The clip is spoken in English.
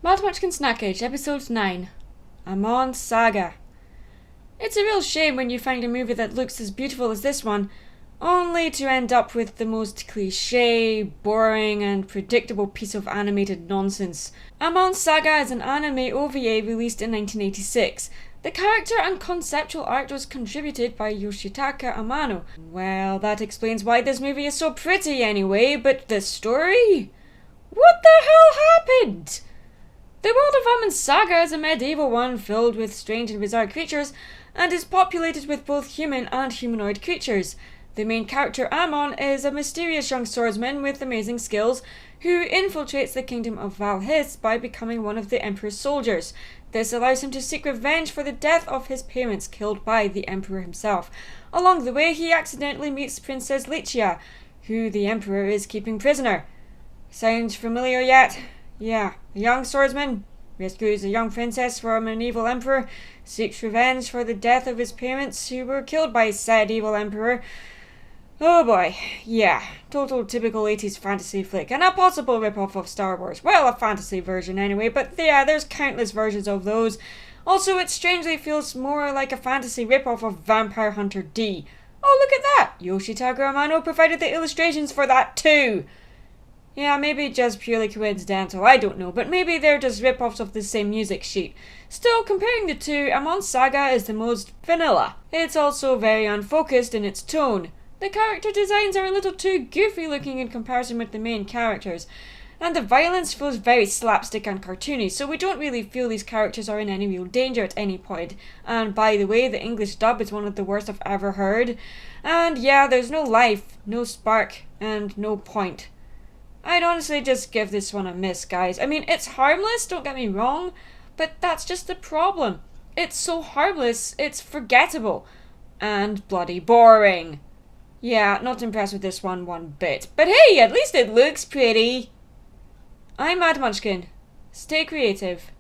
Mad Munchkin Snackage, Episode 9. Amon Saga. It's a real shame when you find a movie that looks as beautiful as this one, only to end up with the most cliche, boring and predictable piece of animated nonsense. Amon Saga is an anime OVA released in 1986. The character and conceptual art was contributed by Yoshitaka Amano. Well, that explains why this movie is so pretty anyway, but the story? What the hell happened? The world of Amon Saga is a medieval one filled with strange and bizarre creatures, and is populated with both human and humanoid creatures. The main character, Amon, is a mysterious young swordsman with amazing skills who infiltrates the kingdom of Valhis by becoming one of the Emperor's soldiers. This allows him to seek revenge for the death of his parents killed by the Emperor himself. Along the way, he accidentally meets Princess Licia, who the Emperor is keeping prisoner. Sounds familiar yet? Yeah, a young swordsman rescues a young princess from an evil emperor, seeks revenge for the death of his parents who were killed by said evil emperor. Oh boy, yeah, total typical 80s fantasy flick, and a possible rip-off of Star Wars. Well, a fantasy version anyway, but yeah, there's countless versions of those. Also, it strangely feels more like a fantasy rip-off of Vampire Hunter D. Oh, look at that! Yoshitaka Amano provided the illustrations for that too! Yeah, maybe just purely coincidental, I don't know, but maybe they're just rip-offs of the same music sheet. Still, comparing the two, Amon Saga is the most vanilla. It's also very unfocused in its tone. The character designs are a little too goofy looking in comparison with the main characters, and the violence feels very slapstick and cartoony, so we don't really feel these characters are in any real danger at any point. And by the way, the English dub is one of the worst I've ever heard. And yeah, there's no life, no spark, and no point. I'd honestly just give this one a miss, guys. I mean, it's harmless, don't get me wrong, but that's just the problem. It's so harmless, it's forgettable. And bloody boring. Yeah, not impressed with this one bit. But hey, at least it looks pretty. I'm Mad Munchkin. Stay creative.